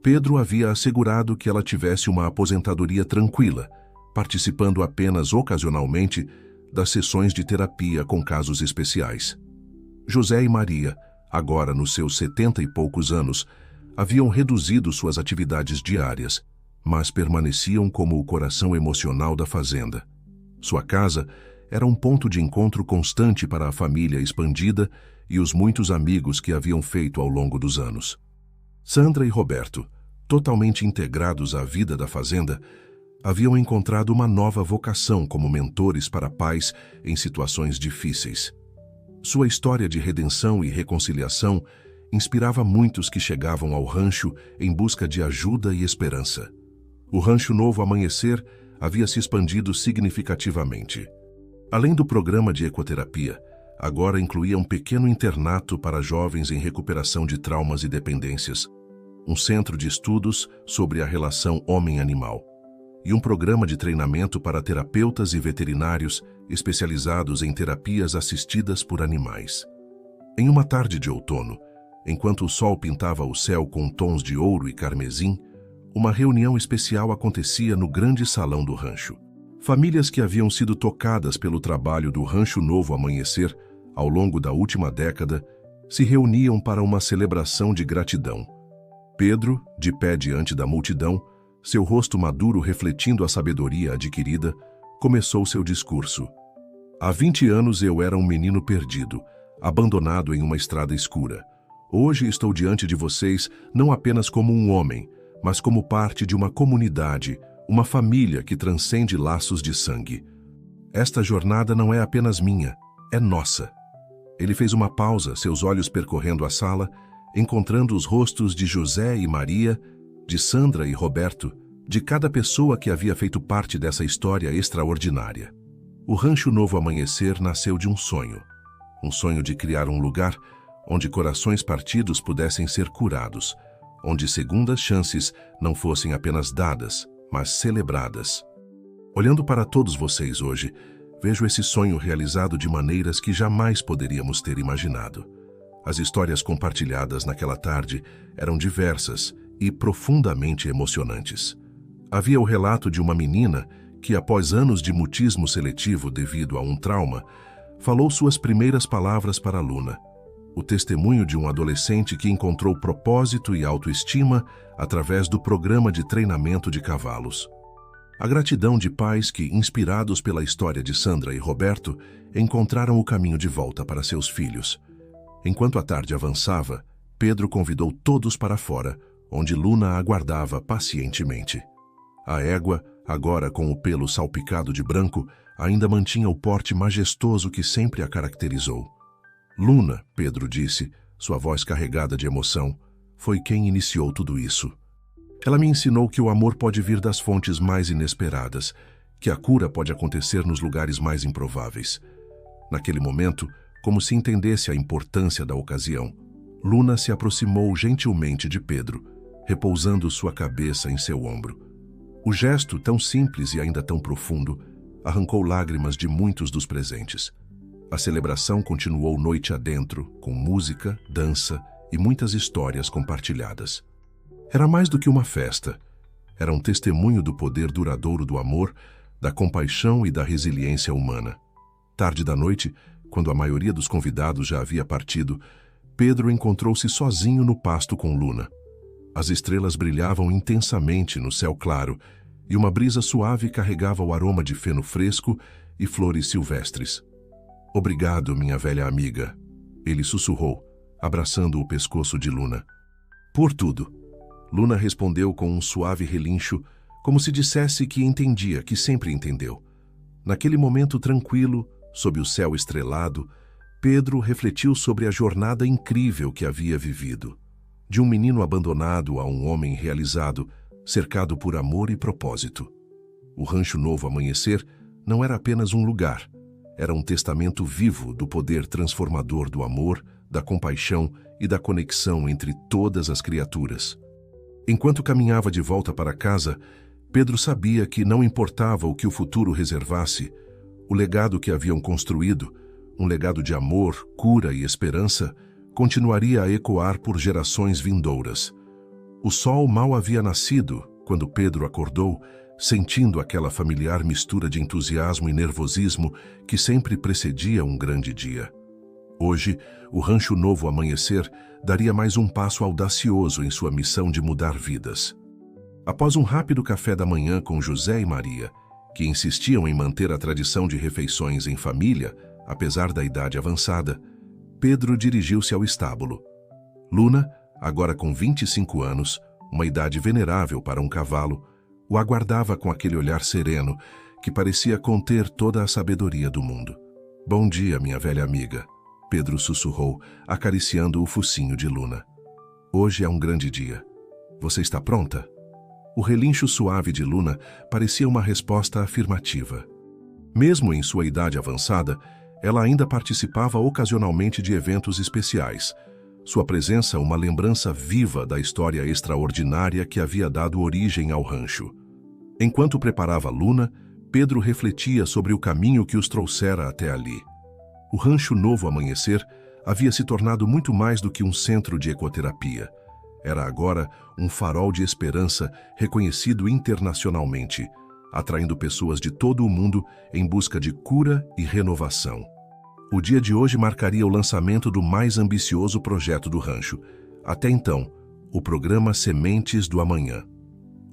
S1: Pedro havia assegurado que ela tivesse uma aposentadoria tranquila, participando apenas ocasionalmente das sessões de terapia com casos especiais. José e Maria, agora nos seus 70 e poucos anos, haviam reduzido suas atividades diárias, mas permaneciam como o coração emocional da fazenda. Sua casa era um ponto de encontro constante para a família expandida e os muitos amigos que haviam feito ao longo dos anos. Sandra e Roberto, totalmente integrados à vida da fazenda, haviam encontrado uma nova vocação como mentores para pais em situações difíceis. Sua história de redenção e reconciliação inspirava muitos que chegavam ao rancho em busca de ajuda e esperança. O Rancho Novo Amanhecer havia se expandido significativamente. Além do programa de ecoterapia, agora incluía um pequeno internato para jovens em recuperação de traumas e dependências, um centro de estudos sobre a relação homem-animal e um programa de treinamento para terapeutas e veterinários especializados em terapias assistidas por animais. Em uma tarde de outono, enquanto o sol pintava o céu com tons de ouro e carmesim, uma reunião especial acontecia no grande salão do rancho. Famílias que haviam sido tocadas pelo trabalho do Rancho Novo Amanhecer ao longo da última década se reuniam para uma celebração de gratidão. Pedro, de pé diante da multidão, seu rosto maduro refletindo a sabedoria adquirida, começou seu discurso. Há 20 anos eu era um menino perdido, abandonado em uma estrada escura. Hoje estou diante de vocês não apenas como um homem, mas como parte de uma comunidade, uma família que transcende laços de sangue. Esta jornada não é apenas minha, é nossa. Ele fez uma pausa, seus olhos percorrendo a sala, encontrando os rostos de José e Maria, de Sandra e Roberto, de cada pessoa que havia feito parte dessa história extraordinária. O Rancho Novo Amanhecer nasceu de um sonho de criar um lugar onde corações partidos pudessem ser curados, onde segundas chances não fossem apenas dadas, mas celebradas. Olhando para todos vocês hoje, vejo esse sonho realizado de maneiras que jamais poderíamos ter imaginado. As histórias compartilhadas naquela tarde eram diversas e profundamente emocionantes. Havia o relato de uma menina que, após anos de mutismo seletivo devido a um trauma, falou suas primeiras palavras para Luna. O testemunho de um adolescente que encontrou propósito e autoestima através do programa de treinamento de cavalos. A gratidão de pais que, inspirados pela história de Sandra e Roberto, encontraram o caminho de volta para seus filhos. Enquanto a tarde avançava, Pedro convidou todos para fora, onde Luna aguardava pacientemente. A égua, agora com o pelo salpicado de branco, ainda mantinha o porte majestoso que sempre a caracterizou. Luna, Pedro disse, sua voz carregada de emoção, foi quem iniciou tudo isso. Ela me ensinou que o amor pode vir das fontes mais inesperadas, que a cura pode acontecer nos lugares mais improváveis. Naquele momento, como se entendesse a importância da ocasião, Luna se aproximou gentilmente de Pedro, repousando sua cabeça em seu ombro. O gesto, tão simples e ainda tão profundo, arrancou lágrimas de muitos dos presentes. A celebração continuou noite adentro, com música, dança e muitas histórias compartilhadas. Era mais do que uma festa. Era um testemunho do poder duradouro do amor, da compaixão e da resiliência humana. Tarde da noite, quando a maioria dos convidados já havia partido, Pedro encontrou-se sozinho no pasto com Luna. As estrelas brilhavam intensamente no céu claro e uma brisa suave carregava o aroma de feno fresco e flores silvestres. "Obrigado, minha velha amiga", ele sussurrou, abraçando o pescoço de Luna. "Por tudo." Luna respondeu com um suave relincho, como se dissesse que entendia, que sempre entendeu. Naquele momento tranquilo, sob o céu estrelado, Pedro refletiu sobre a jornada incrível que havia vivido. De um menino abandonado a um homem realizado, cercado por amor e propósito. O Rancho Novo Amanhecer não era apenas um lugar, era um testamento vivo do poder transformador do amor, da compaixão e da conexão entre todas as criaturas. Enquanto caminhava de volta para casa, Pedro sabia que não importava o que o futuro reservasse, o legado que haviam construído, um legado de amor, cura e esperança, continuaria a ecoar por gerações vindouras. O sol mal havia nascido quando Pedro acordou, sentindo aquela familiar mistura de entusiasmo e nervosismo que sempre precedia um grande dia. Hoje, o Rancho Novo Amanhecer daria mais um passo audacioso em sua missão de mudar vidas. Após um rápido café da manhã com José e Maria, que insistiam em manter a tradição de refeições em família, apesar da idade avançada, Pedro dirigiu-se ao estábulo. Luna, agora com 25 anos, uma idade venerável para um cavalo, o aguardava com aquele olhar sereno que parecia conter toda a sabedoria do mundo. "Bom dia, minha velha amiga." Pedro sussurrou, acariciando o focinho de Luna. Hoje é um grande dia. Você está pronta? O relincho suave de Luna parecia uma resposta afirmativa. Mesmo em sua idade avançada, ela ainda participava ocasionalmente de eventos especiais. Sua presença uma lembrança viva da história extraordinária que havia dado origem ao rancho. Enquanto preparava Luna, Pedro refletia sobre o caminho que os trouxera até ali. O Rancho Novo Amanhecer havia se tornado muito mais do que um centro de ecoterapia. Era agora um farol de esperança reconhecido internacionalmente, atraindo pessoas de todo o mundo em busca de cura e renovação. O dia de hoje marcaria o lançamento do mais ambicioso projeto do rancho. Até então, o programa Sementes do Amanhã.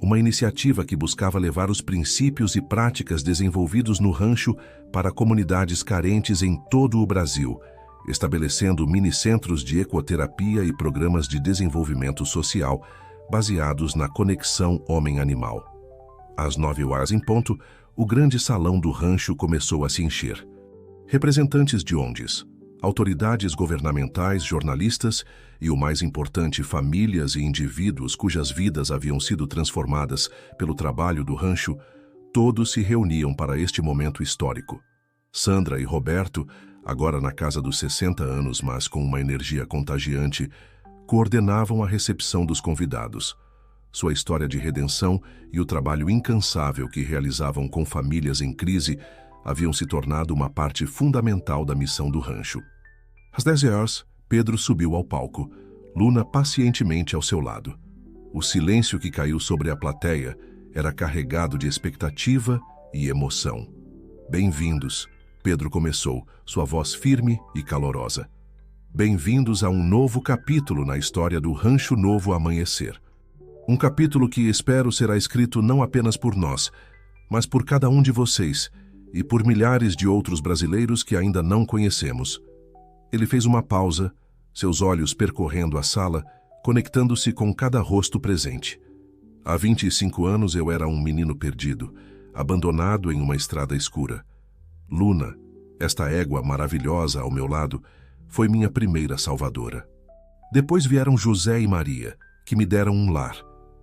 S1: Uma iniciativa que buscava levar os princípios e práticas desenvolvidos no rancho para comunidades carentes em todo o Brasil, estabelecendo minicentros de ecoterapia e programas de desenvolvimento social baseados na conexão homem-animal. Às 9h em ponto, o grande salão do rancho começou a se encher. Representantes de ONGs, autoridades governamentais, jornalistas e, o mais importante, famílias e indivíduos cujas vidas haviam sido transformadas pelo trabalho do rancho, todos se reuniam para este momento histórico. Sandra e Roberto, agora na casa dos 60 anos, mas com uma energia contagiante, coordenavam a recepção dos convidados. Sua história de redenção e o trabalho incansável que realizavam com famílias em crise haviam se tornado uma parte fundamental da missão do rancho. Às 10h, Pedro subiu ao palco, Luna pacientemente ao seu lado. O silêncio que caiu sobre a plateia era carregado de expectativa e emoção. Bem-vindos, Pedro começou, sua voz firme e calorosa. Bem-vindos a um novo capítulo na história do Rancho Novo Amanhecer. Um capítulo que espero será escrito não apenas por nós, mas por cada um de vocês e por milhares de outros brasileiros que ainda não conhecemos. Ele fez uma pausa, seus olhos percorrendo a sala, conectando-se com cada rosto presente. Há 25 anos eu era um menino perdido, abandonado em uma estrada escura. Luna, esta égua maravilhosa ao meu lado, foi minha primeira salvadora. Depois vieram José e Maria, que me deram um lar,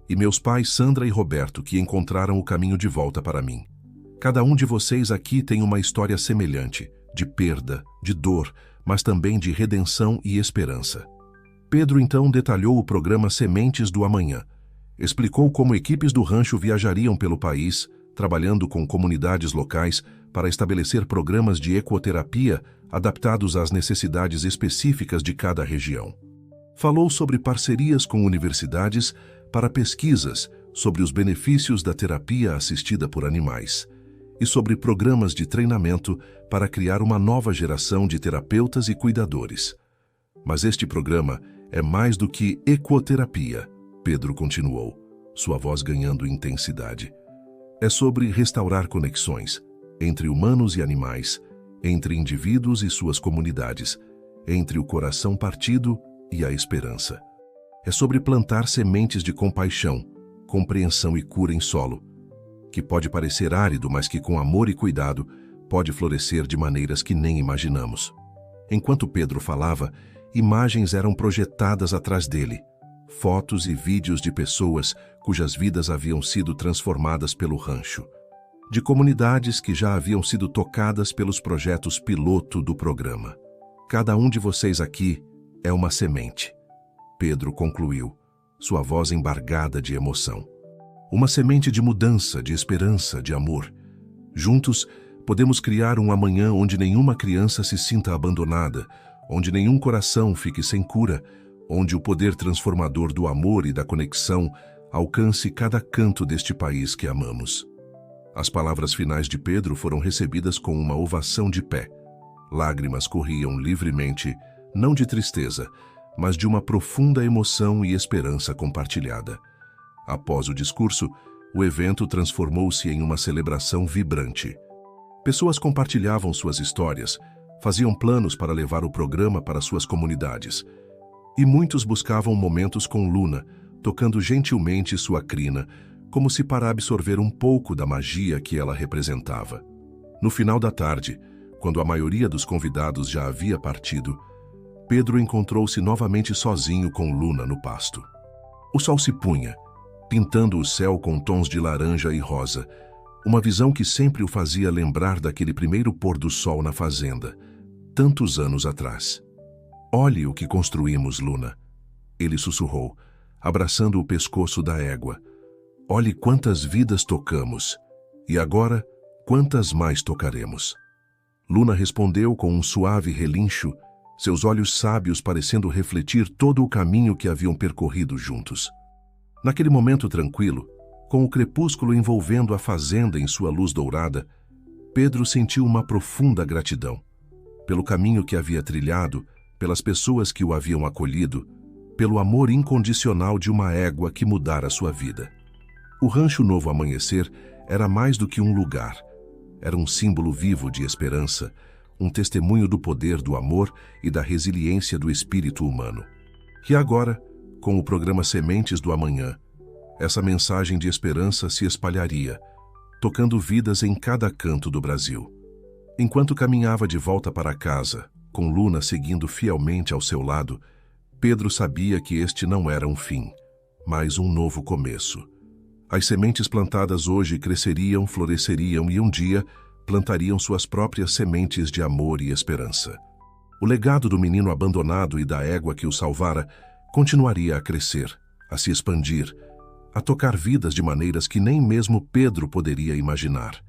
S1: e meus pais Sandra e Roberto, que encontraram o caminho de volta para mim. Cada um de vocês aqui tem uma história semelhante, de perda, de dor, mas também de redenção e esperança. Pedro então detalhou o programa Sementes do Amanhã. Explicou como equipes do rancho viajariam pelo país, trabalhando com comunidades locais para estabelecer programas de ecoterapia adaptados às necessidades específicas de cada região. Falou sobre parcerias com universidades para pesquisas sobre os benefícios da terapia assistida por animais e sobre programas de treinamento para criar uma nova geração de terapeutas e cuidadores. Mas este programa é mais do que ecoterapia, Pedro continuou, sua voz ganhando intensidade. É sobre restaurar conexões entre humanos e animais, entre indivíduos e suas comunidades, entre o coração partido e a esperança. É sobre plantar sementes de compaixão, compreensão e cura em solo, que pode parecer árido, mas que com amor e cuidado pode florescer de maneiras que nem imaginamos. Enquanto Pedro falava, imagens eram projetadas atrás dele, fotos e vídeos de pessoas cujas vidas haviam sido transformadas pelo rancho, de comunidades que já haviam sido tocadas pelos projetos piloto do programa. Cada um de vocês aqui é uma semente, Pedro concluiu, sua voz embargada de emoção. Uma semente de mudança, de esperança, de amor. Juntos, podemos criar um amanhã onde nenhuma criança se sinta abandonada, onde nenhum coração fique sem cura, onde o poder transformador do amor e da conexão alcance cada canto deste país que amamos. As palavras finais de Pedro foram recebidas com uma ovação de pé. Lágrimas corriam livremente, não de tristeza, mas de uma profunda emoção e esperança compartilhada. Após o discurso, o evento transformou-se em uma celebração vibrante. Pessoas compartilhavam suas histórias, faziam planos para levar o programa para suas comunidades. E muitos buscavam momentos com Luna, tocando gentilmente sua crina, como se para absorver um pouco da magia que ela representava. No final da tarde, quando a maioria dos convidados já havia partido, Pedro encontrou-se novamente sozinho com Luna no pasto. O sol se punha, pintando o céu com tons de laranja e rosa, uma visão que sempre o fazia lembrar daquele primeiro pôr do sol na fazenda, tantos anos atrás. "Olhe o que construímos, Luna", ele sussurrou, abraçando o pescoço da égua. "Olhe quantas vidas tocamos, e agora quantas mais tocaremos." Luna respondeu com um suave relincho, seus olhos sábios parecendo refletir todo o caminho que haviam percorrido juntos. Naquele momento tranquilo, com o crepúsculo envolvendo a fazenda em sua luz dourada, Pedro sentiu uma profunda gratidão pelo caminho que havia trilhado, pelas pessoas que o haviam acolhido, pelo amor incondicional de uma égua que mudara sua vida. O Rancho Novo Amanhecer era mais do que um lugar. Era um símbolo vivo de esperança, um testemunho do poder do amor e da resiliência do espírito humano. E agora, com o programa Sementes do Amanhã, essa mensagem de esperança se espalharia, tocando vidas em cada canto do Brasil. Enquanto caminhava de volta para casa, com Luna seguindo fielmente ao seu lado, Pedro sabia que este não era um fim, mas um novo começo. As sementes plantadas hoje cresceriam, floresceriam e um dia plantariam suas próprias sementes de amor e esperança. O legado do menino abandonado e da égua que o salvara continuaria a crescer, a se expandir, a tocar vidas de maneiras que nem mesmo Pedro poderia imaginar.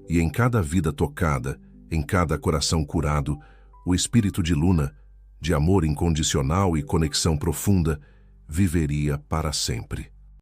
S1: E em cada vida tocada, em cada coração curado, o espírito de Luna, de amor incondicional e conexão profunda, viveria para sempre.